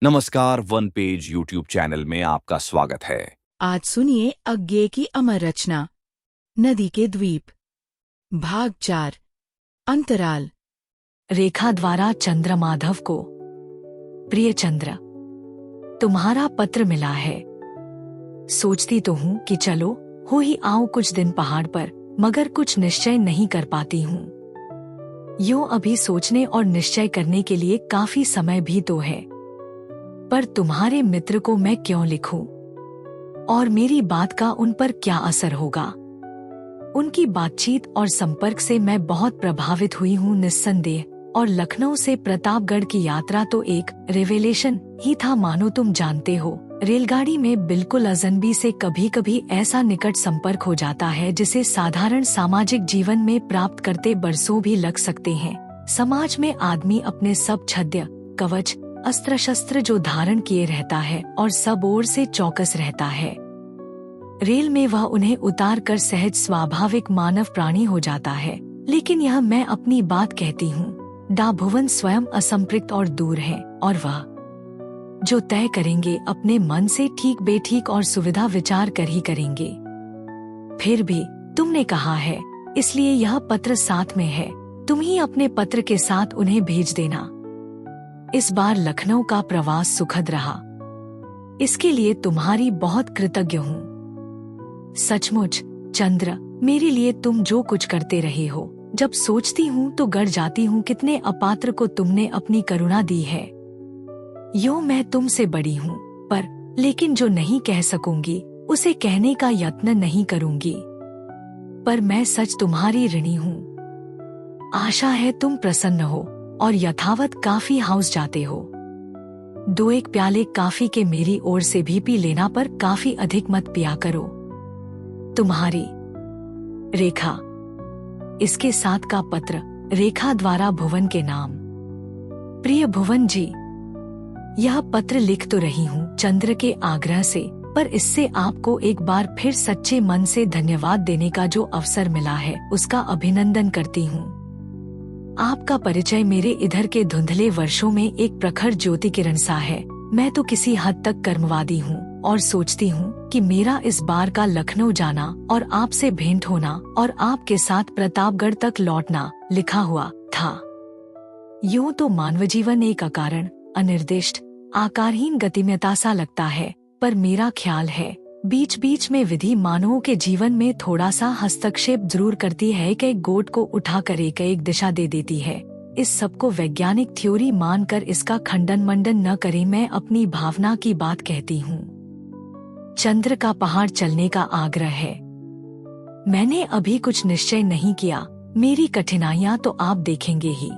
नमस्कार, one page YouTube channel में आपका स्वागत है। आज सुनिए अज्ञेय की अमर रचना नदी के द्वीप। भाग 4। अंतराल। रेखा द्वारा चंद्रमाधव को। प्रिय चंद्र, तुम्हारा पत्र मिला है। सोचती तो हूँ कि चलो हो ही आऊं कुछ दिन पहाड़ पर, मगर कुछ निश्चय नहीं कर पाती हूँ। यूं अभी सोचने और निश्चय करने के लिए काफी समय भी तो है, पर तुम्हारे मित्र को मैं क्यों लिखूं? और मेरी बात का उन पर क्या असर होगा? उनकी बातचीत और संपर्क से मैं बहुत प्रभावित हुई हूँ निस्संदेह, और लखनऊ से प्रतापगढ़ की यात्रा तो एक रेवेलेशन ही था मानो तुम जानते हो। रेलगाड़ी में बिल्कुल अजनबी से कभी कभी ऐसा निकट संपर्क हो जाता है जिसे साधारण सामाजिक जीवन में प्राप्त करते बरसों भी लग सकते हैं। समाज में आदमी अपने सब छद्य कवच अस्त्र शस्त्र जो धारण किए रहता है और सब ओर से चौकस रहता है, रेल में वह उन्हें उतार कर सहज स्वाभाविक मानव प्राणी हो जाता है। लेकिन यह मैं अपनी बात कहती हूँ, डा भुवन स्वयं असंपृक्त और दूर है, और वह जो तय करेंगे अपने मन से ठीक बेठीक और सुविधा विचार कर ही करेंगे। फिर भी तुमने कहा है, इसलिए यह पत्र साथ में है। तुम ही अपने पत्र के साथ उन्हें भेज देना। इस बार लखनऊ का प्रवास सुखद रहा, इसके लिए तुम्हारी बहुत कृतज्ञ हूँ। सचमुच चंद्र, मेरे लिए तुम जो कुछ करते रहे हो, जब सोचती हूँ तो गड़ जाती हूँ कितने अपात्र को तुमने अपनी करुणा दी है। यूं मैं तुमसे बड़ी हूँ, लेकिन जो नहीं कह सकूंगी उसे कहने का यत्न नहीं करूंगी। पर मैं सच तुम्हारी ऋणी हूँ। आशा है तुम प्रसन्न हो और यथावत काफी हाउस जाते हो। 2-1 प्याले काफी के मेरी ओर से भी पी लेना, पर काफी अधिक मत पिया करो। तुम्हारी रेखा। इसके साथ का पत्र रेखा द्वारा भुवन के नाम। प्रिय भुवन जी, यह पत्र लिख तो रही हूँ चंद्र के आग्रह से, पर इससे आपको एक बार फिर सच्चे मन से धन्यवाद देने का जो अवसर मिला है उसका अभिनंदन करती हूँ। आपका परिचय मेरे इधर के धुंधले वर्षों में एक प्रखर ज्योति किरण सा है। मैं तो किसी हद तक कर्मवादी हूँ और सोचती हूँ कि मेरा इस बार का लखनऊ जाना और आपसे भेंट होना और आपके साथ प्रतापगढ़ तक लौटना लिखा हुआ था। यूं तो मानव जीवन एक अकारण, अनिर्दिष्ट, आकारहीन गतिमयता सा लगता है, पर मेरा ख्याल है बीच बीच में विधि मानवों के जीवन में थोड़ा सा हस्तक्षेप जरूर करती है कि एक गोट को उठाकर एक दिशा दे देती है। इस सबको वैज्ञानिक थ्योरी मानकर इसका खंडन मंडन न करें, मैं अपनी भावना की बात कहती हूँ। चंद्र का पहाड़ चलने का आग्रह है। मैंने अभी कुछ निश्चय नहीं किया, मेरी कठिनाइयाँ तो आप देखेंगे ही।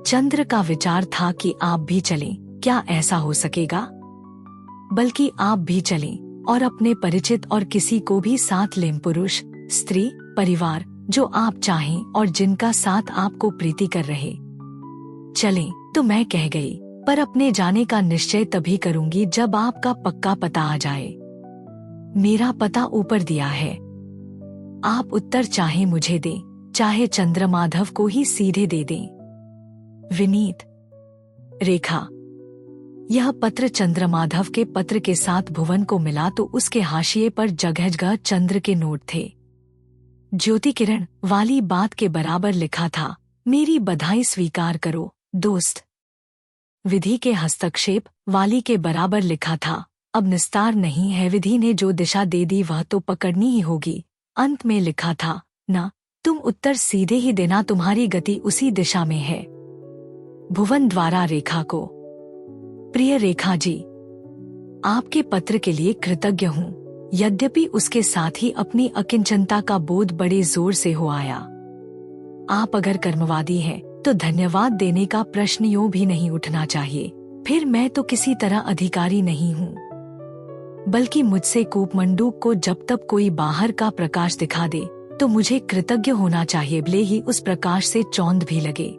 चंद्र का विचार था कि आप भी चलें। क्या ऐसा हो सकेगा? बल्कि आप भी चलें और अपने परिचित और किसी को भी साथ लें, पुरुष, स्त्री, परिवार, जो आप चाहें और जिनका साथ आपको प्रीतिकर रहे। चलें तो मैं कह गई, पर अपने जाने का निश्चय तभी करूंगी जब आपका पक्का पता आ जाए। मेरा पता ऊपर दिया है, आप उत्तर चाहे मुझे दें, चाहे चंद्रमाधव को ही सीधे दे दें। विनीत रेखा। यह पत्र चंद्रमाधव के पत्र के साथ भुवन को मिला तो उसके हाशिए पर जगह जगह चंद्र के नोट थे। ज्योति किरण वाली बात के बराबर लिखा था, मेरी बधाई स्वीकार करो दोस्त। विधि के हस्तक्षेप वाली के बराबर लिखा था, अब निस्तार नहीं है, विधि ने जो दिशा दे दी वह तो पकड़नी ही होगी। अंत में लिखा था, न तुम उत्तर सीधे ही देना, तुम्हारी गति उसी दिशा में है। भुवन द्वारा रेखा को। प्रिय रेखा जी, आपके पत्र के लिए कृतज्ञ हूँ, यद्यपि उसके साथ ही अपनी अकिंचनता का बोध बड़े जोर से हो आया। आप अगर कर्मवादी हैं तो धन्यवाद देने का प्रश्न यूं भी नहीं उठना चाहिए। फिर मैं तो किसी तरह अधिकारी नहीं हूँ, बल्कि मुझसे कूपमंडूक को जब तक कोई बाहर का प्रकाश दिखा दे तो मुझे कृतज्ञ होना चाहिए, भले ही उस प्रकाश से चौंध भी लगे।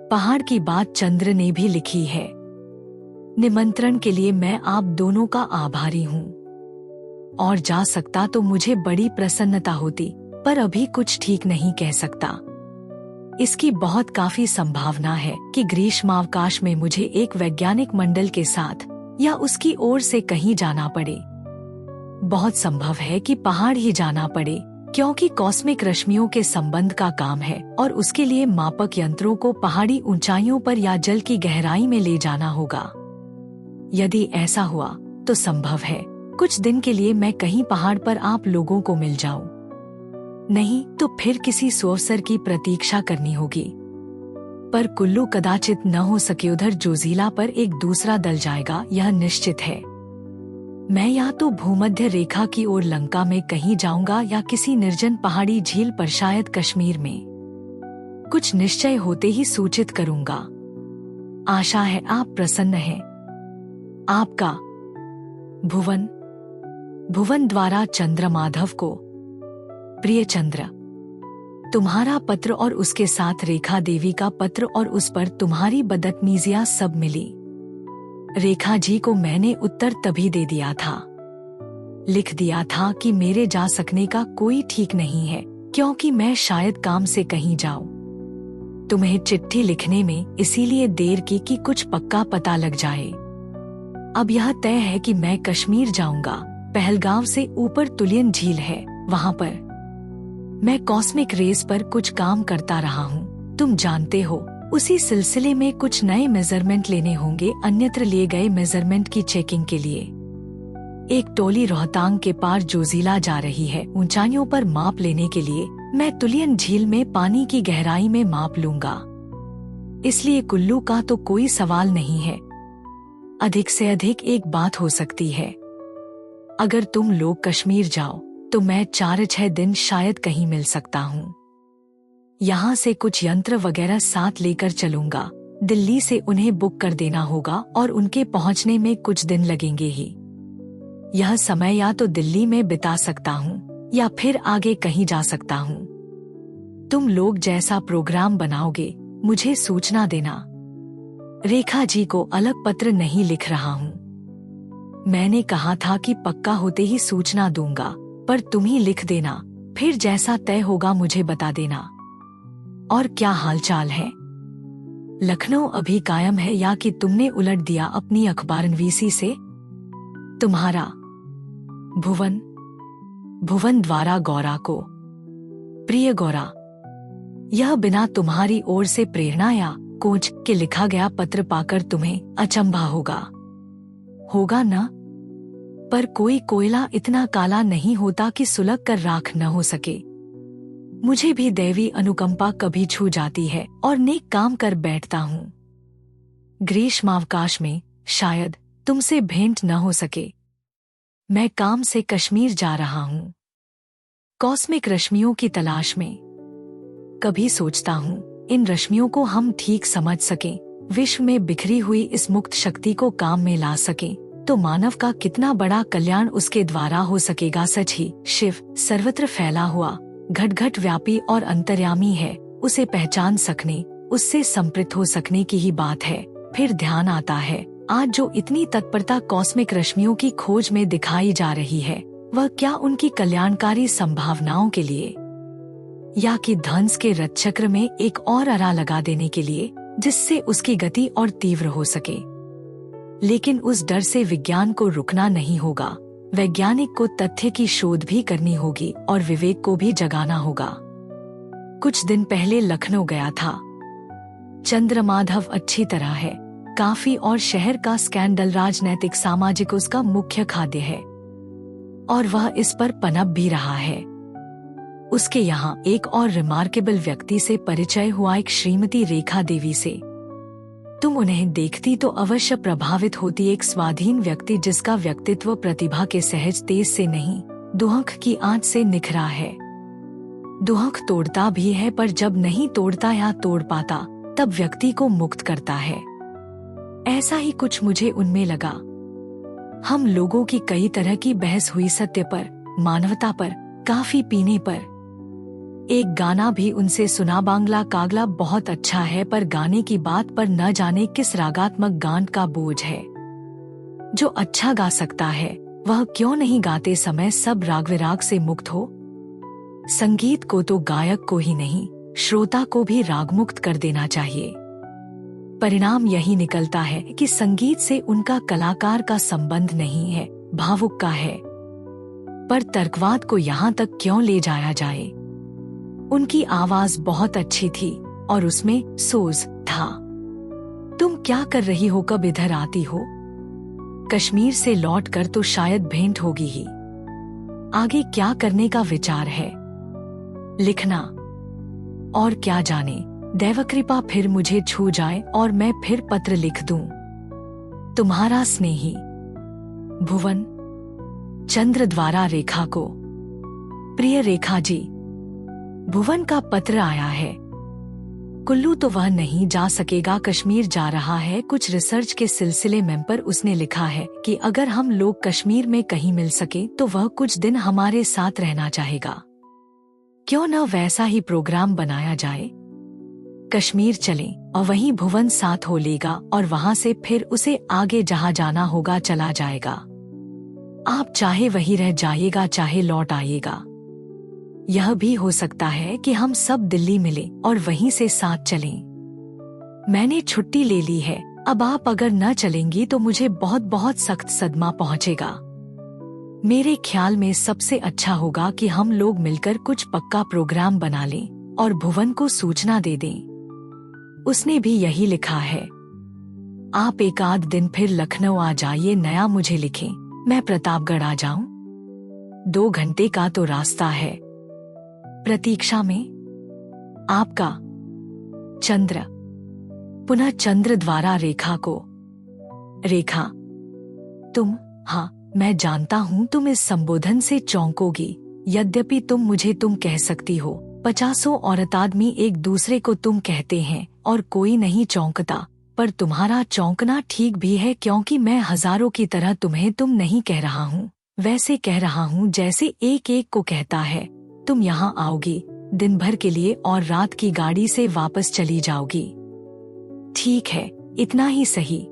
पहाड़ की बात चंद्र ने भी लिखी है। निमंत्रण के लिए मैं आप दोनों का आभारी हूँ, और जा सकता तो मुझे बड़ी प्रसन्नता होती, पर अभी कुछ ठीक नहीं कह सकता। इसकी बहुत काफी संभावना है कि ग्रीष्मावकाश में मुझे एक वैज्ञानिक मंडल के साथ या उसकी ओर से कहीं जाना पड़े। बहुत संभव है कि पहाड़ ही जाना पड़े, क्योंकि कॉस्मिक रश्मियों के संबंध का काम है और उसके लिए मापक यंत्रों को पहाड़ी ऊंचाइयों पर या जल की गहराई में ले जाना होगा। यदि ऐसा हुआ तो संभव है कुछ दिन के लिए मैं कहीं पहाड़ पर आप लोगों को मिल जाऊं। नहीं तो फिर किसी अवसर की प्रतीक्षा करनी होगी। पर कुल्लू कदाचित न हो सके उधर जोजिला पर एक दूसरा दल जाएगा, यह निश्चित है। मैं या तो भूमध्य रेखा की ओर लंका में कहीं जाऊंगा या किसी निर्जन पहाड़ी झील पर, शायद कश्मीर में। कुछ निश्चय होते ही सूचित करूंगा। आशा है आप प्रसन्न हैं। आपका भुवन। भुवन द्वारा चंद्रमाधव को। प्रिय चंद्र, तुम्हारा पत्र और उसके साथ रेखा देवी का पत्र और उस पर तुम्हारी बदतमीजियां सब मिली। रेखा जी को मैंने उत्तर तभी दे दिया था, लिख दिया था कि मेरे जा सकने का कोई ठीक नहीं है, क्योंकि मैं शायद काम से कहीं जाऊं। तुम्हें चिट्ठी लिखने में इसीलिए देर की कि कुछ पक्का पता लग जाए। अब यह तय है कि मैं कश्मीर जाऊंगा। पहलगांव से ऊपर तुलियन झील है, वहां पर मैं कॉस्मिक रेस पर कुछ काम करता रहा हूँ, तुम जानते हो। उसी सिलसिले में कुछ नए मेजरमेंट लेने होंगे। अन्यत्र लिए गए मेजरमेंट की चेकिंग के लिए एक टोली रोहतांग के पार जोजिला जा रही है। ऊंचाइयों पर माप लेने के लिए मैं तुलियन झील में पानी की गहराई में माप लूंगा। इसलिए कुल्लू का तो कोई सवाल नहीं है। अधिक से अधिक एक बात हो सकती है, अगर तुम लोग कश्मीर जाओ तो मैं 4-6 दिन शायद कहीं मिल सकता हूँ। यहाँ से कुछ यंत्र वगैरह साथ लेकर चलूंगा। दिल्ली से उन्हें बुक कर देना होगा और उनके पहुँचने में कुछ दिन लगेंगे ही। यह समय या तो दिल्ली में बिता सकता हूँ या फिर आगे कहीं जा सकता हूँ। तुम लोग जैसा प्रोग्राम बनाओगे मुझे सूचना देना। रेखा जी को अलग पत्र नहीं लिख रहा हूँ। मैंने कहा था कि पक्का होते ही सूचना दूंगा, पर तुम ही लिख देना। फिर जैसा तय होगा मुझे बता देना। और क्या हालचाल है? लखनऊ अभी कायम है या कि तुमने उलट दिया अपनी अखबारनवीसी से? तुम्हारा भुवन। भुवन द्वारा गौरा को। प्रिय गौरा, यह बिना तुम्हारी ओर से प्रेरणा या कोच के लिखा गया पत्र पाकर तुम्हें अचंभा होगा न? पर कोई कोयला इतना काला नहीं होता कि सुलग कर राख न हो सके। मुझे भी दैवी अनुकंपा कभी छू जाती है और नेक काम कर बैठता हूँ। ग्रीष्मावकाश में शायद तुमसे भेंट न हो सके। मैं काम से कश्मीर जा रहा हूँ, कॉस्मिक रश्मियों की तलाश में। कभी सोचता हूँ इन रश्मियों को हम ठीक समझ सकें, विश्व में बिखरी हुई इस मुक्त शक्ति को काम में ला सकें, तो मानव का कितना बड़ा कल्याण उसके द्वारा हो सकेगा। सच ही शिव सर्वत्र फैला हुआ, घट घट व्यापी और अंतर्यामी है। उसे पहचान सकने, उससे संपृक्त हो सकने की ही बात है। फिर ध्यान आता है, आज जो इतनी तत्परता कॉस्मिक रश्मियों की खोज में दिखाई जा रही है, वह क्या उनकी कल्याणकारी संभावनाओं के लिए, या कि ध्वंस के रथ चक्र में एक और अरा लगा देने के लिए, जिससे उसकी गति और तीव्र हो सके। लेकिन उस डर से विज्ञान को रुकना नहीं होगा। वैज्ञानिक को तथ्य की शोध भी करनी होगी और विवेक को भी जगाना होगा। कुछ दिन पहले लखनऊ गया था। चंद्रमाधव अच्छी तरह है, काफी, और शहर का स्कैंडल राजनैतिक सामाजिक उसका मुख्य खाद्य है और वह इस पर पनप भी रहा है। उसके यहाँ एक और रिमार्केबल व्यक्ति से परिचय हुआ, एक श्रीमती रेखा देवी से। तुम उन्हें देखती तो अवश्य प्रभावित होती। एक स्वाधीन व्यक्ति जिसका व्यक्तित्व प्रतिभा के सहज तेज से नहीं, दुहक की आंच से निखरा है। दुहक तोड़ता भी है, पर जब नहीं तोड़ता या तोड़ पाता तब व्यक्ति को मुक्त करता है। ऐसा ही कुछ मुझे उनमें लगा। हम लोगों की कई तरह की बहस हुई, सत्य पर, मानवता पर, काफी पीने पर। एक गाना भी उनसे सुना, बांग्ला कागला बहुत अच्छा है, पर गाने की बात पर न जाने किस रागात्मक गांठ का बोझ है। जो अच्छा गा सकता है वह क्यों नहीं गाते समय सब राग विराग से मुक्त हो? संगीत को तो गायक को ही नहीं, श्रोता को भी रागमुक्त कर देना चाहिए। परिणाम यही निकलता है कि संगीत से उनका कलाकार का संबंध नहीं है, भावुक का है। पर तर्कवाद को यहाँ तक क्यों ले जाया जाए? उनकी आवाज बहुत अच्छी थी और उसमें सोज था। तुम क्या कर रही हो? कब इधर आती हो? कश्मीर से लौटकर तो शायद भेंट होगी ही। आगे क्या करने का विचार है? लिखना। और क्या जाने, दैवकृपा फिर मुझे छू जाए और मैं फिर पत्र लिख दूं। तुम्हारा स्नेही भुवन। चंद्र द्वारा रेखा को। प्रिय रेखा जी, भुवन का पत्र आया है। कुल्लू तो वह नहीं जा सकेगा, कश्मीर जा रहा है कुछ रिसर्च के सिलसिले में। पर उसने लिखा है कि अगर हम लोग कश्मीर में कहीं मिल सके तो वह कुछ दिन हमारे साथ रहना चाहेगा। क्यों न वैसा ही प्रोग्राम बनाया जाए? कश्मीर चलें और वहीं भुवन साथ हो लेगा और वहां से फिर उसे आगे जहां जाना होगा चला जाएगा। आप चाहे वहीं रह जाइएगा, चाहे लौट आइएगा। यह भी हो सकता है कि हम सब दिल्ली मिलें और वहीं से साथ चलें। मैंने छुट्टी ले ली है, अब आप अगर न चलेंगी तो मुझे बहुत बहुत सख्त सदमा पहुंचेगा। मेरे ख्याल में सबसे अच्छा होगा कि हम लोग मिलकर कुछ पक्का प्रोग्राम बना लें और भुवन को सूचना दे दें। उसने भी यही लिखा है। आप एक आध दिन फिर लखनऊ आ जाइए, नया मुझे लिखें, मैं प्रतापगढ़ आ जाऊं। 2 घंटे का तो रास्ता है। प्रतीक्षा में आपका चंद्र। पुनः चंद्र द्वारा रेखा को। रेखा, तुम, हाँ मैं जानता हूँ तुम इस संबोधन से चौंकोगी, यद्यपि तुम मुझे तुम कह सकती हो। 50 औरत आदमी एक दूसरे को तुम कहते हैं और कोई नहीं चौंकता, पर तुम्हारा चौंकना ठीक भी है क्योंकि मैं हजारों की तरह तुम्हें तुम नहीं कह रहा हूँ। वैसे कह रहा हूँ जैसे एक एक को कहता है। तुम यहाँ आओगी दिन भर के लिए और रात की गाड़ी से वापस चली जाओगी। ठीक है, इतना ही सही।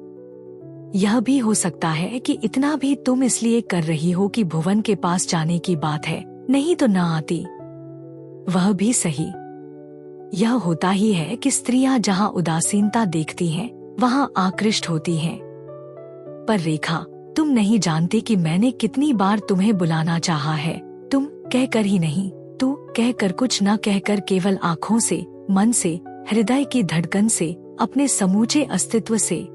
यह भी हो सकता है कि इतना भी तुम इसलिए कर रही हो कि भुवन के पास जाने की बात है, नहीं तो ना आती। वह भी सही। यह होता ही है कि स्त्रियां जहाँ उदासीनता देखती हैं, वहाँ आकृष्ट होती हैं। पर रेखा, तुम नहीं जानती कि मैंने कितनी बार तुम्हें बुलाना चाहा है। तुम कहकर ही नहीं, तू कहकर, कुछ न कहकर, केवल आँखों से, मन से, हृदय की धड़कन से, अपने समूचे अस्तित्व से।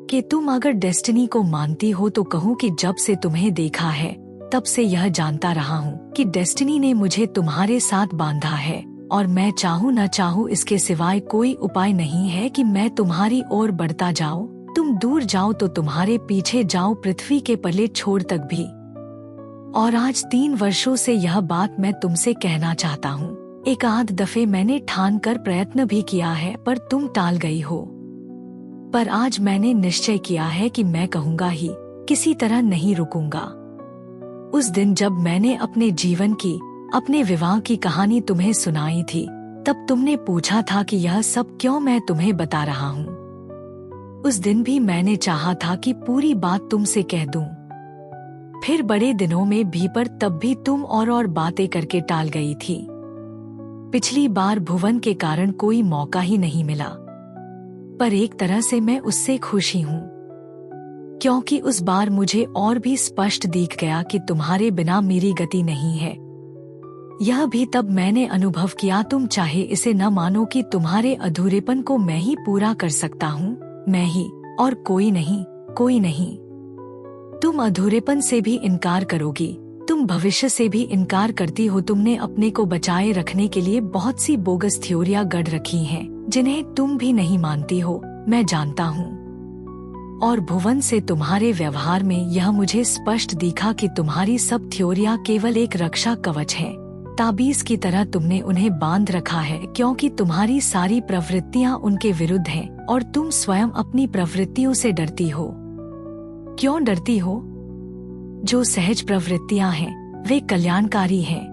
कि तुम अगर डेस्टिनी को मानती हो तो कहूँ कि जब से तुम्हें देखा है तब से यह जानता रहा हूँ कि डेस्टिनी ने मुझे तुम्हारे साथ बांधा है और मैं चाहूँ न चाहूँ इसके सिवाय कोई उपाय नहीं है कि मैं तुम्हारी ओर बढ़ता जाऊँ। तुम दूर जाओ तो तुम्हारे पीछे जाओ, पृथ्वी के पल्ले छोड़ तक भी। और आज 3 वर्षों से यह बात मैं तुमसे कहना चाहता हूँ। एक आध दफे मैंने ठान कर प्रयत्न भी किया है पर तुम टाल गई हो। पर आज मैंने निश्चय किया है कि मैं कहूँगा ही, किसी तरह नहीं रुकूंगा। उस दिन जब मैंने अपने जीवन की, अपने विवाह की कहानी तुम्हें सुनाई थी, तब तुमने पूछा था कि यह सब क्यों मैं तुम्हें बता रहा हूँ। उस दिन भी मैंने चाहा था कि पूरी बात तुमसे कह दूं। फिर बड़े दिनों में भी, पर तब भी तुम और बातें करके टाल गई थी। पिछली बार भुवन के कारण कोई मौका ही नहीं मिला, पर एक तरह से मैं उससे खुश ही हूँ, क्योंकि उस बार मुझे और भी स्पष्ट दिख गया कि तुम्हारे बिना मेरी गति नहीं है। यह भी तब मैंने अनुभव किया, तुम चाहे इसे न मानो, कि तुम्हारे अधूरेपन को मैं ही पूरा कर सकता हूँ, मैं ही, और कोई नहीं, कोई नहीं। तुम अधूरेपन से भी इनकार करोगी, तुम भविष्य से भी इनकार करती हो। तुमने अपने को बचाए रखने के लिए बहुत सी बोगस थ्योरियां गढ़ रखी हैं, जिन्हें तुम भी नहीं मानती हो, मैं जानता हूँ। और भुवन से तुम्हारे व्यवहार में यह मुझे स्पष्ट दिखा कि तुम्हारी सब थ्योरियां केवल एक रक्षा कवच है। ताबीज की तरह तुमने उन्हें बांध रखा है, क्योंकि तुम्हारी सारी प्रवृत्तियां उनके विरुद्ध हैं और तुम स्वयं अपनी प्रवृत्तियों से डरती हो। क्यों डरती हो? जो सहज प्रवृत्तियां हैं वे कल्याणकारी हैं,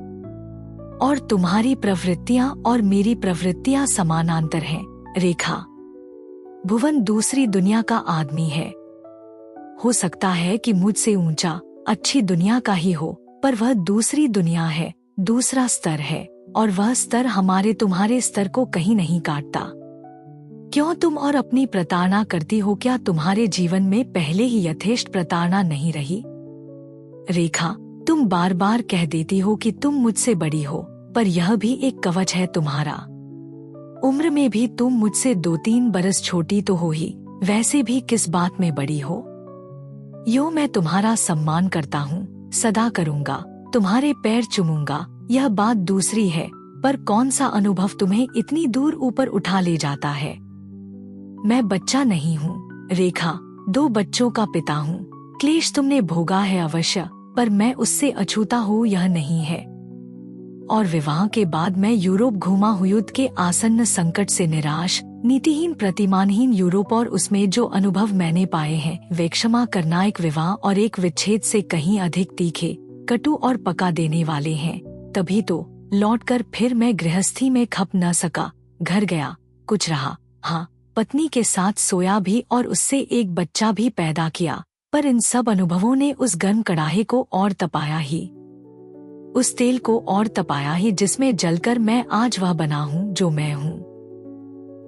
और तुम्हारी प्रवृत्तियां और मेरी प्रवृत्तियां समानांतर हैं। रेखा, भुवन दूसरी दुनिया का आदमी है। हो सकता है कि मुझसे ऊंचा, अच्छी दुनिया का ही हो, पर वह दूसरी दुनिया है, दूसरा स्तर है, और वह स्तर हमारे तुम्हारे स्तर को कहीं नहीं काटता। क्यों तुम और अपनी प्रताड़ना करती हो? क्या तुम्हारे जीवन में पहले ही यथेष्ट प्रताड़ना नहीं रही? रेखा, तुम बार बार कह देती हो कि तुम मुझसे बड़ी हो, पर यह भी एक कवच है तुम्हारा। उम्र में भी तुम मुझसे 2-3 बरस छोटी तो हो ही, वैसे भी किस बात में बड़ी हो? यो मैं तुम्हारा सम्मान करता हूँ, सदा करूँगा, तुम्हारे पैर चूमूंगा, यह बात दूसरी है, पर कौन सा अनुभव तुम्हें इतनी दूर ऊपर उठा ले जाता है? मैं बच्चा नहीं हूँ रेखा, 2 बच्चों का पिता हूँ। क्लेश तुमने भोगा है अवश्य, पर मैं उससे अछूता हूँ यह नहीं है। और विवाह के बाद मैं यूरोप घूमा हूँ, युद्ध के आसन्न संकट से निराश, नीतिहीन प्रतिमानहीन यूरोप, और उसमें जो अनुभव मैंने पाए हैं वे क्षमा करना एक विवाह और एक विच्छेद से कहीं अधिक तीखे, कटु और पका देने वाले हैं। तभी तो लौटकर फिर मैं गृहस्थी में खप न सका, घर गया, कुछ रहा, हाँ, पत्नी के साथ सोया भी और उससे एक बच्चा भी पैदा किया, पर इन सब अनुभवों ने उस गर्म कड़ाहे को और तपाया ही, उस तेल को और तपाया ही जिसमें जलकर मैं आज वह बना हूँ जो मैं हूँ।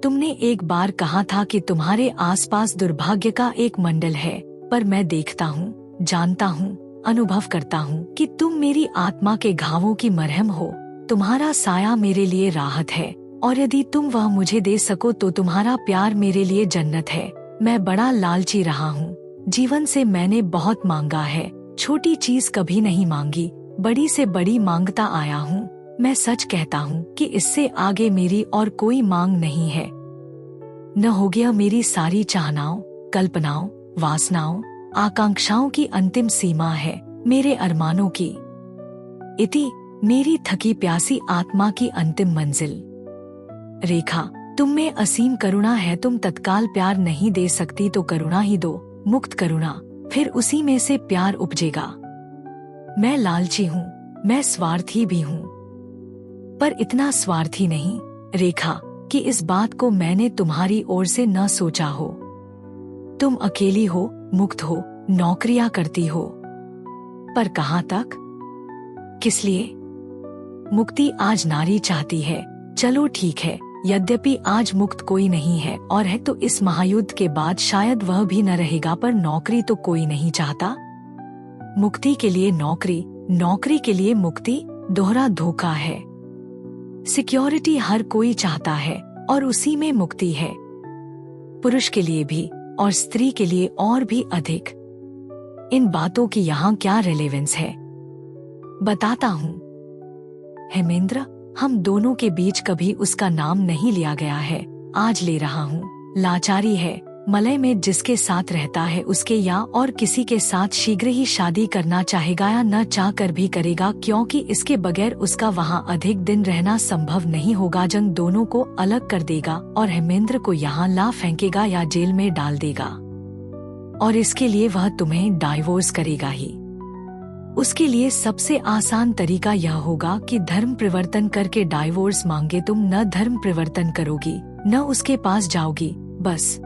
तुमने एक बार कहा था कि तुम्हारे आसपास दुर्भाग्य का एक मंडल है, पर मैं देखता हूँ, जानता हूँ, अनुभव करता हूँ कि तुम मेरी आत्मा के घावों की मरहम हो। तुम्हारा साया मेरे लिए राहत है, और यदि तुम वह मुझे दे सको तो तुम्हारा प्यार मेरे लिए जन्नत है। मैं बड़ा लालची रहा हूँ, जीवन से मैंने बहुत मांगा है, छोटी चीज कभी नहीं मांगी, बड़ी से बड़ी मांगता आया हूँ। मैं सच कहता हूँ कि इससे आगे मेरी और कोई मांग नहीं है। न हो गया मेरी सारी चाहनाओं, कल्पनाओं, वासनाओं, आकांक्षाओं की अंतिम सीमा है मेरे अरमानों की, इति मेरी थकी प्यासी आत्मा की अंतिम मंजिल। रेखा, तुम में असीम करुणा है, तुम तत्काल प्यार नहीं दे सकती तो करुणा ही दो, मुक्त करुणा, फिर उसी में से प्यार उपजेगा। मैं लालची हूँ, मैं स्वार्थी भी हूँ, पर इतना स्वार्थी नहीं रेखा कि इस बात को मैंने तुम्हारी ओर से न सोचा हो। तुम अकेली हो, मुक्त हो, नौकरियां करती हो, पर कहाँ तक, किस लिए? मुक्ति आज नारी चाहती है, चलो ठीक है, यद्यपि आज मुक्त कोई नहीं है, और है तो इस महायुद्ध के बाद शायद वह भी न रहेगा, पर नौकरी तो कोई नहीं चाहता। मुक्ति के लिए नौकरी, नौकरी के लिए मुक्ति, दोहरा धोखा है। सिक्योरिटी हर कोई चाहता है और उसी में मुक्ति है, पुरुष के लिए भी और स्त्री के लिए और भी अधिक। इन बातों की यहाँ क्या रेलेवेंस है, बताता हूँ। हेमेंद्र, हम दोनों के बीच कभी उसका नाम नहीं लिया गया है, आज ले रहा हूँ। लाचारी है, मलय में जिसके साथ रहता है उसके या और किसी के साथ शीघ्र ही शादी करना चाहेगा या न चाह कर भी करेगा, क्योंकि इसके बगैर उसका वहाँ अधिक दिन रहना संभव नहीं होगा। जंग दोनों को अलग कर देगा और हेमेंद्र को यहाँ ला फेंकेगा या जेल में डाल देगा, और इसके लिए वह तुम्हें डाइवोर्स करेगा ही। उसके लिए सबसे आसान तरीका यह होगा कि धर्म परिवर्तन करके डाइवोर्स मांगे। तुम न धर्म परिवर्तन करोगी न उसके पास जाओगी, बस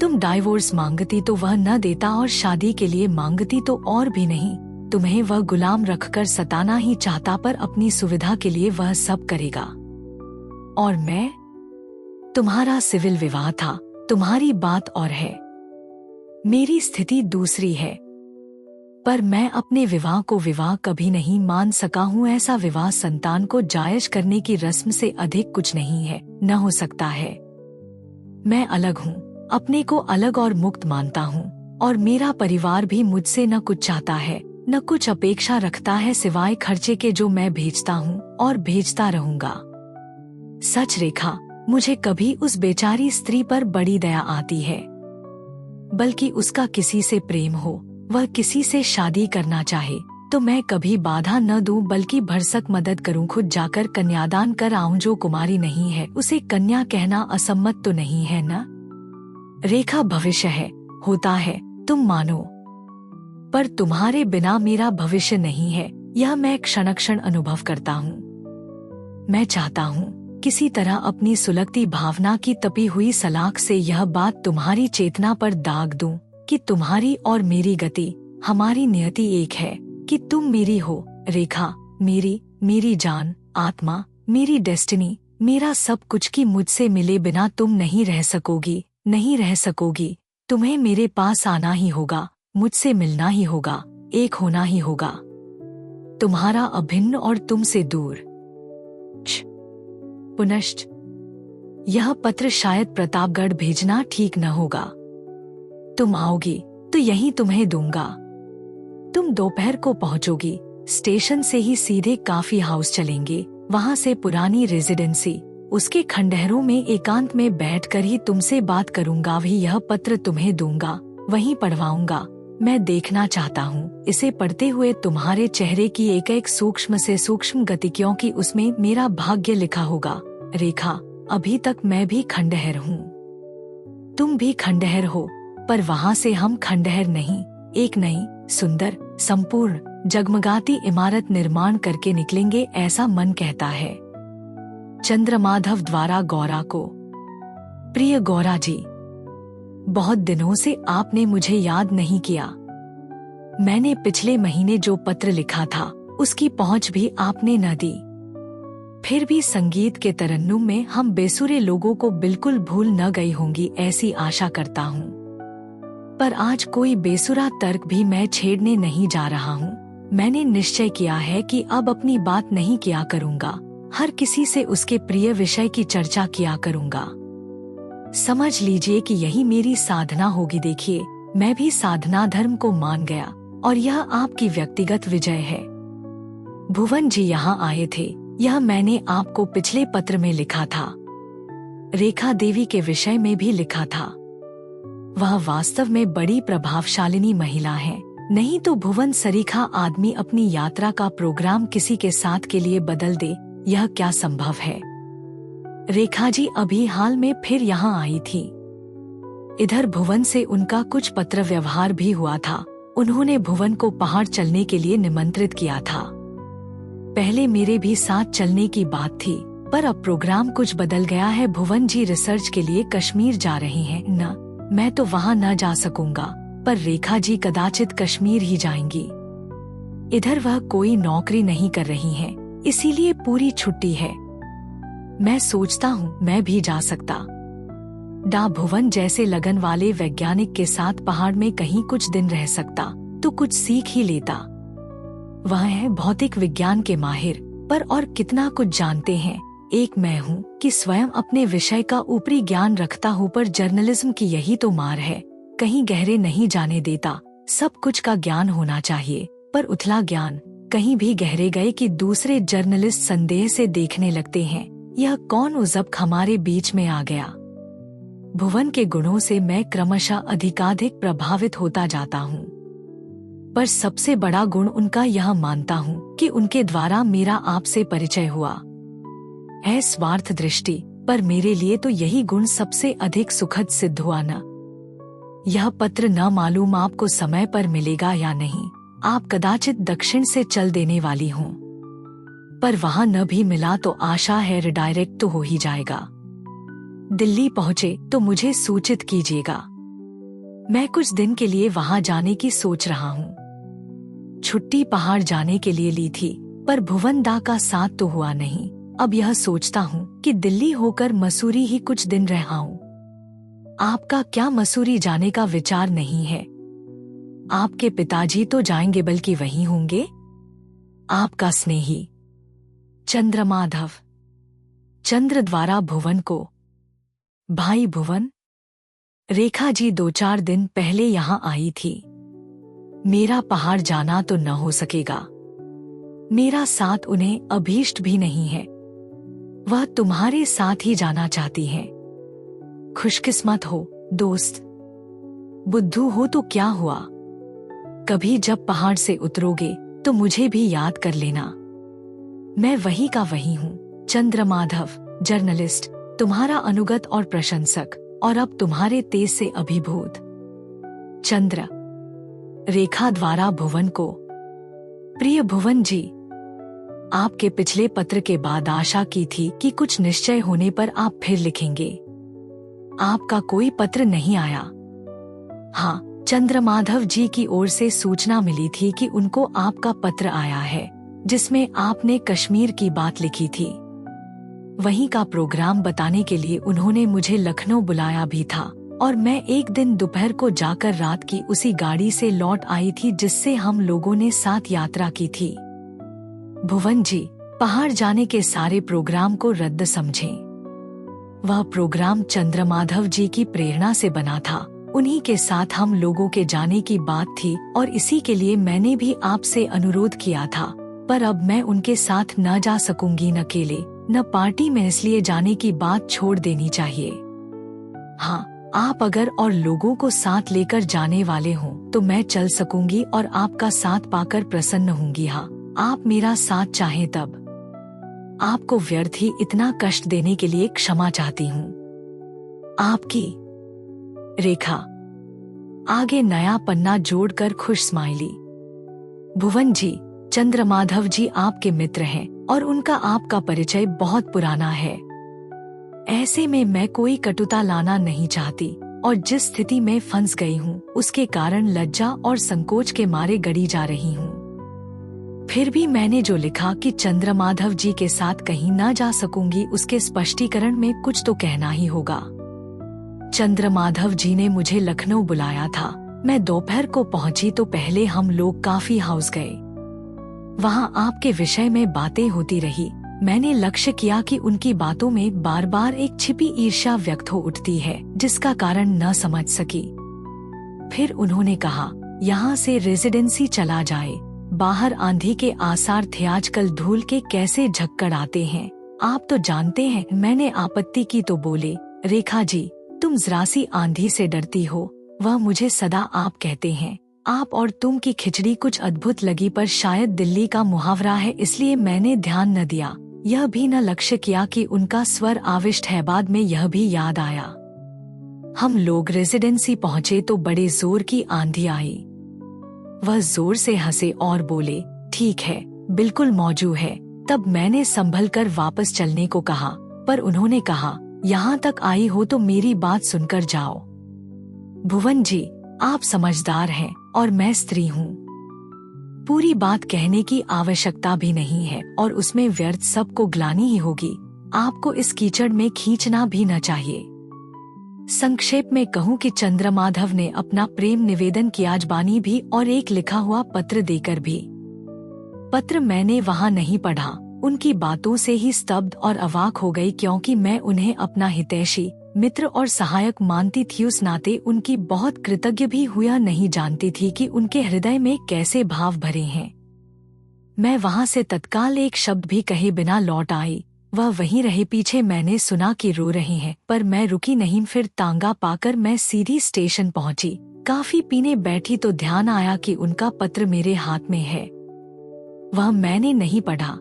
तुम डाइवोर्स मांगती तो वह न देता, और शादी के लिए मांगती तो और भी नहीं। तुम्हें वह गुलाम रखकर सताना ही चाहता, पर अपनी सुविधा के लिए वह सब करेगा। और मैं, तुम्हारा सिविल विवाह था, तुम्हारी बात और है, मेरी स्थिति दूसरी है, पर मैं अपने विवाह को विवाह कभी नहीं मान सका हूँ। ऐसा विवाह संतान को जायज करने की रस्म से अधिक कुछ नहीं है, न हो सकता है। मैं अलग हूँ, अपने को अलग और मुक्त मानता हूँ, और मेरा परिवार भी मुझसे न कुछ चाहता है न कुछ अपेक्षा रखता है सिवाय खर्चे के जो मैं भेजता हूँ और भेजता रहूंगा। सच रेखा, मुझे कभी उस बेचारी स्त्री पर बड़ी दया आती है, बल्कि उसका किसी से प्रेम हो, वह किसी से शादी करना चाहे तो मैं कभी बाधा न दूं, बल्कि भरसक मदद करूं। खुद जाकर कन्यादान कर आऊं। जो कुमारी नहीं है उसे कन्या कहना असम्मत तो नहीं है न? रेखा, भविष्य है, होता है, तुम मानो, पर तुम्हारे बिना मेरा भविष्य नहीं है, यह मैं क्षण क्षण अनुभव करता हूँ। मैं चाहता हूँ किसी तरह अपनी सुलगती भावना की तपी हुई सलाख से यह बात तुम्हारी चेतना पर दाग दूं कि तुम्हारी और मेरी गति, हमारी नियति एक है, कि तुम मेरी हो रेखा, मेरी जान, आत्मा, मेरी डेस्टिनी, मेरा सब कुछ की मुझसे मिले बिना तुम नहीं रह सकोगी, नहीं रह सकोगी। तुम्हें मेरे पास आना ही होगा, मुझसे मिलना ही होगा, एक होना ही होगा। तुम्हारा अभिन्न और तुमसे दूर। पुनश्च यह पत्र शायद प्रतापगढ़ भेजना ठीक न होगा। तुम आओगी तो यहीं तुम्हें दूंगा। तुम दोपहर को पहुंचोगी, स्टेशन से ही सीधे काफी हाउस चलेंगे, वहां से पुरानी रेजिडेंसी, उसके खंडहरों में एकांत में बैठकर ही तुमसे बात करूंगा। भी यह पत्र तुम्हें दूंगा, वहीं पढ़वाऊंगा। मैं देखना चाहता हूँ इसे पढ़ते हुए तुम्हारे चेहरे की एक एक सूक्ष्म से सूक्ष्म गति, क्योंकि उसमें मेरा भाग्य लिखा होगा। रेखा, अभी तक मैं भी खंडहर हूँ, तुम भी खंडहर हो, पर वहाँ से हम खंडहर नहीं, एक नई सुंदर संपूर्ण जगमगाती इमारत निर्माण करके निकलेंगे, ऐसा मन कहता है। चंद्रमाधव द्वारा गौरा को। प्रिय गौरा जी, बहुत दिनों से आपने मुझे याद नहीं किया। मैंने पिछले महीने जो पत्र लिखा था उसकी पहुंच भी आपने न दी। फिर भी संगीत के तरन्नुम में हम बेसुरे लोगों को बिल्कुल भूल न गई होंगी, ऐसी आशा करता हूँ। पर आज कोई बेसुरा तर्क भी मैं छेड़ने नहीं जा रहा हूँ। मैंने निश्चय किया है कि अब अपनी बात नहीं किया करूँगा, हर किसी से उसके प्रिय विषय की चर्चा किया करूँगा। समझ लीजिए कि यही मेरी साधना होगी। देखिए, मैं भी साधना धर्म को मान गया और यह आपकी व्यक्तिगत विजय है। भुवन जी यहाँ आए थे, यह मैंने आपको पिछले पत्र में लिखा था। रेखा देवी के विषय में भी लिखा था। वह वास्तव में बड़ी प्रभावशालिनी महिला है, नहीं तो भुवन सरीखा आदमी अपनी यात्रा का प्रोग्राम किसी के साथ के लिए बदल दे, यह क्या संभव है। रेखा जी अभी हाल में फिर यहाँ आई थी। इधर भुवन से उनका कुछ पत्र व्यवहार भी हुआ था। उन्होंने भुवन को पहाड़ चलने के लिए निमंत्रित किया था। पहले मेरे भी साथ चलने की बात थी, पर अब प्रोग्राम कुछ बदल गया है। भुवन जी रिसर्च के लिए कश्मीर जा रही हैं। न, मैं तो वहाँ न जा सकूंगा, पर रेखा जी कदाचित कश्मीर ही जाएंगी। इधर वह कोई नौकरी नहीं कर रही हैं, इसीलिए पूरी छुट्टी है। मैं सोचता हूँ मैं भी जा सकता। डा भुवन जैसे लगन वाले वैज्ञानिक के साथ पहाड़ में कहीं कुछ दिन रह सकता तो कुछ सीख ही लेता। वह है भौतिक विज्ञान के माहिर, पर और कितना कुछ जानते हैं। एक मैं हूँ कि स्वयं अपने विषय का ऊपरी ज्ञान रखता हूँ, पर जर्नलिज्म की यही तो मार है, कहीं गहरे नहीं जाने देता। सब कुछ का ज्ञान होना चाहिए, पर उथला ज्ञान कहीं भी गहरे गए कि दूसरे जर्नलिस्ट संदेह से देखने लगते हैं, यह कौन उजब्क हमारे बीच में आ गया। भुवन के गुणों से मैं क्रमशः अधिकाधिक प्रभावित होता जाता हूँ, पर सबसे बड़ा गुण उनका यह मानता हूँ कि उनके द्वारा मेरा आपसे परिचय हुआ है। स्वार्थ दृष्टि पर मेरे लिए तो यही गुण सबसे अधिक सुखद सिद्ध हुआ। न यह पत्र न मालूम आपको समय पर मिलेगा या नहीं, आप कदाचित दक्षिण से चल देने वाली हों, पर वहाँ न भी मिला तो आशा है रिडायरेक्ट तो हो ही जाएगा। दिल्ली पहुँचे तो मुझे सूचित कीजिएगा। मैं कुछ दिन के लिए वहाँ जाने की सोच रहा हूँ। छुट्टी पहाड़ जाने के लिए ली थी, पर भुवन दा का साथ तो हुआ नहीं। अब यह सोचता हूँ कि दिल्ली होकर मसूरी ही कुछ दिन रह आऊं। आपका क्या मसूरी जाने का विचार नहीं है? आपके पिताजी तो जाएंगे, बल्कि वहीं होंगे। आपका स्नेही चंद्रमाधव। चंद्र द्वारा भुवन को। भाई भुवन, रेखा जी 2-4 दिन पहले यहाँ आई थी। मेरा पहाड़ जाना तो न हो सकेगा। मेरा साथ उन्हें अभीष्ट भी नहीं है। वह तुम्हारे साथ ही जाना चाहती हैं। खुशकिस्मत हो दोस्त। बुद्धू हो तो क्या हुआ, कभी जब पहाड़ से उतरोगे तो मुझे भी याद कर लेना। मैं वही का वही हूँ, चंद्रमाधव, जर्नलिस्ट, तुम्हारा अनुगत और प्रशंसक, और अब तुम्हारे तेज से अभिभूत। चंद्र। रेखा द्वारा भुवन को। प्रिय भुवन जी, आपके पिछले पत्र के बाद आशा की थी कि कुछ निश्चय होने पर आप फिर लिखेंगे। आपका कोई पत्र नहीं आया। हाँ, चंद्रमाधव जी की ओर से सूचना मिली थी कि उनको आपका पत्र आया है। जिसमें आपने कश्मीर की बात लिखी थी। वहीं का प्रोग्राम बताने के लिए उन्होंने मुझे लखनऊ बुलाया भी था और मैं एक दिन दोपहर को जाकर रात की उसी गाड़ी से लौट आई थी जिससे हम लोगों ने साथ यात्रा की थी। भुवन जी, पहाड़ जाने के सारे प्रोग्राम को रद्द समझें। वह प्रोग्राम चंद्रमाधव जी की प्रेरणा से बना था। उन्हीं के साथ हम लोगों के जाने की बात थी और इसी के लिए मैंने भी आपसे अनुरोध किया था, पर अब मैं उनके साथ न जा सकूंगी, न अकेले न पार्टी में, इसलिए जाने की बात छोड़ देनी चाहिए। हाँ, आप अगर और लोगों को साथ लेकर जाने वाले हों तो मैं चल सकूंगी और आपका साथ पाकर प्रसन्न होंगी। हाँ, आप मेरा साथ चाहें तब। आपको व्यर्थ ही इतना कष्ट देने के लिए क्षमा चाहती हूँ। आपकी रेखा। आगे नया पन्ना जोड़कर खुश स्माइली। भुवन जी, चंद्रमाधव जी आपके मित्र हैं और उनका आपका परिचय बहुत पुराना है। ऐसे में मैं कोई कटुता लाना नहीं चाहती और जिस स्थिति में फंस गई हूँ उसके कारण लज्जा और संकोच के मारे गड़ी जा रही हूँ। फिर भी मैंने जो लिखा कि चंद्रमाधव जी के साथ कहीं ना जा सकूंगी, उसके स्पष्टीकरण में कुछ तो कहना ही होगा। चंद्रमाधव जी ने मुझे लखनऊ बुलाया था। मैं दोपहर को पहुंची तो पहले हम लोग कॉफी हाउस गए। वहां आपके विषय में बातें होती रही। मैंने लक्ष्य किया कि उनकी बातों में बार बार एक छिपी ईर्ष्या व्यक्त हो उठती है जिसका कारण न समझ सकी। फिर उन्होंने कहा, यहाँ से रेजिडेंसी चला जाए, बाहर आंधी के आसार थे, आजकल धूल के कैसे झक्कड़ आते हैं, आप तो जानते हैं। मैंने आपत्ति की तो बोले, रेखा जी, तुम जरा सी आंधी से डरती हो, वह मुझे सदा आप कहते हैं। आप और तुम की खिचड़ी कुछ अद्भुत लगी, पर शायद दिल्ली का मुहावरा है इसलिए मैंने ध्यान न दिया। यह भी न लक्ष्य किया कि उनका स्वर आविष्ट है। बाद में यह भी याद आया। हम लोग रेजिडेंसी पहुँचे तो बड़े जोर की आंधी आई। वह जोर से हंसे और बोले, ठीक है, बिल्कुल मौजूद है। तब मैंने संभल कर वापस चलने को कहा, पर उन्होंने कहा, यहाँ तक आई हो तो मेरी बात सुनकर जाओ। भुवन जी, आप समझदार हैं और मैं स्त्री हूँ। पूरी बात कहने की आवश्यकता भी नहीं है और उसमें व्यर्थ सबको ग्लानि ही होगी। आपको इस कीचड़ में खींचना भी न चाहिए। संक्षेप में कहूँ कि चंद्रमाधव ने अपना प्रेम निवेदन किया, जबानी भी और एक लिखा हुआ पत्र देकर भी। पत्र मैंने वहाँ नहीं पढ़ा, उनकी बातों से ही स्तब्ध और अवाक हो गई, क्योंकि मैं उन्हें अपना हितैषी मित्र और सहायक मानती थी। उस नाते उनकी बहुत कृतज्ञ भी हुआ नहीं जानती थी कि उनके हृदय में कैसे भाव भरे हैं। मैं वहाँ से तत्काल एक शब्द भी कहे बिना लौट आई। वह वहीं रहे। पीछे मैंने सुना कि रो रहे हैं, पर मैं रुकी नहीं। फिर तांगा पाकर मैं सीधी स्टेशन पहुंची। काफी पीने बैठी तो ध्यान आया कि उनका पत्र मेरे हाथ में है। वह मैंने नहीं पढ़ा।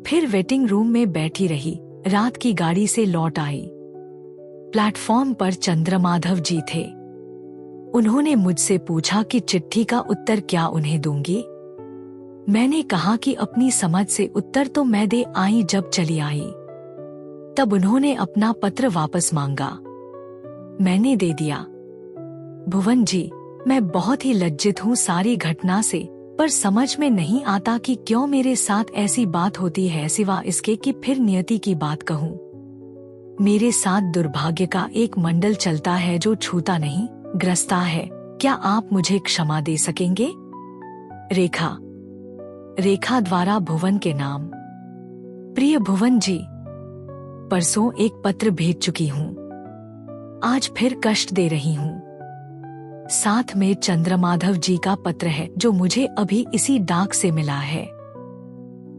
फिर वेटिंग रूम में बैठी रही। रात की गाड़ी से लौट आई। प्लेटफॉर्म पर चंद्रमाधव जी थे। उन्होंने मुझसे पूछा कि चिट्ठी का उत्तर क्या उन्हें दूंगी। मैंने कहा कि अपनी समझ से उत्तर तो मैं दे आई जब चली आई। तब उन्होंने अपना पत्र वापस मांगा। मैंने दे दिया। भुवन जी, मैं बहुत ही लज्जित हूँ सारी घटना से, पर समझ में नहीं आता कि क्यों मेरे साथ ऐसी बात होती है, सिवा इसके कि फिर नियति की बात कहूँ। मेरे साथ दुर्भाग्य का एक मंडल चलता है जो छूता नहीं, ग्रस्ता है। क्या आप मुझे क्षमा दे सकेंगे? रेखा। रेखा द्वारा भुवन के नाम। प्रिय भुवन जी, परसों एक पत्र भेज चुकी हूँ। आज फिर कष्ट दे रही हूँ। साथ में चंद्रमाधव जी का पत्र है जो मुझे अभी इसी डाक से मिला है।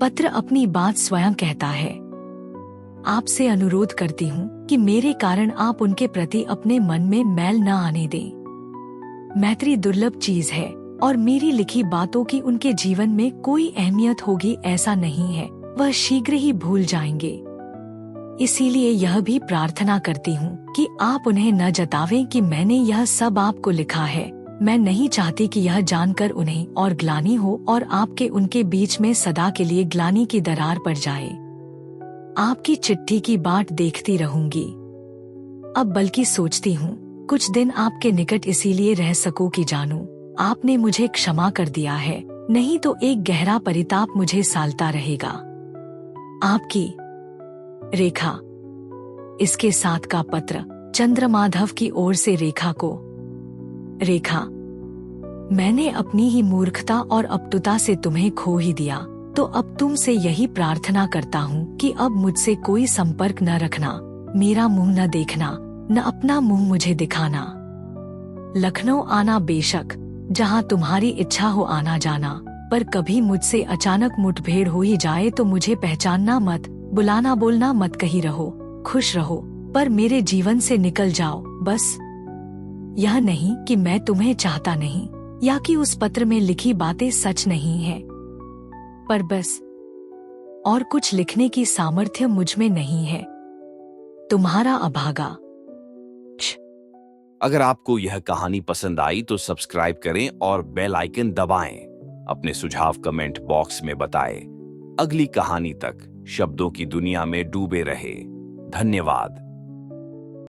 पत्र अपनी बात स्वयं कहता है। आपसे अनुरोध करती हूँ कि मेरे कारण आप उनके प्रति अपने मन में मैल न आने दें। मैत्री दुर्लभ चीज है और मेरी लिखी बातों की उनके जीवन में कोई अहमियत होगी ऐसा नहीं है। वह शीघ्र ही भूल जाएंगे। इसीलिए यह भी प्रार्थना करती हूँ कि आप उन्हें न जतावें कि मैंने यह सब आपको लिखा है। मैं नहीं चाहती कि यह जानकर उन्हें और ग्लानि हो और आपके उनके बीच में सदा के लिए ग्लानि की दरार पड़ जाए। आपकी चिट्ठी की बाट देखती रहूंगी। अब बल्कि सोचती हूँ कुछ दिन आपके निकट इसीलिए रह सकूं कि जानूं आपने मुझे क्षमा कर दिया है नहीं तो एक गहरा परिताप मुझे सालता रहेगा। आपकी रेखा। इसके साथ का पत्र चंद्रमाधव की ओर से रेखा को। रेखा, मैंने अपनी ही मूर्खता और अपटुता से तुम्हें खो ही दिया, तो अब तुमसे यही प्रार्थना करता हूँ कि अब मुझसे कोई संपर्क न रखना, मेरा मुंह न देखना, न अपना मुंह मुझे दिखाना। लखनऊ आना बेशक, जहाँ तुम्हारी इच्छा हो आना जाना, पर कभी मुझसे अचानक मुठभेड़ हो ही जाए तो मुझे पहचानना मत, बुलाना बोलना मत, कहीं रहो, खुश रहो, पर मेरे जीवन से निकल जाओ बस। यह नहीं कि मैं तुम्हें चाहता नहीं या कि उस पत्र में लिखी बातें सच नहीं है, पर बस और कुछ लिखने की सामर्थ्य मुझ में नहीं है। तुम्हारा अभागा। अगर आपको यह कहानी पसंद आई तो सब्सक्राइब करें और बेल आइकन दबाएं। अपने सुझाव कमेंट बॉक्स में बताएं। अगली कहानी तक शब्दों की दुनिया में डूबे रहे। धन्यवाद।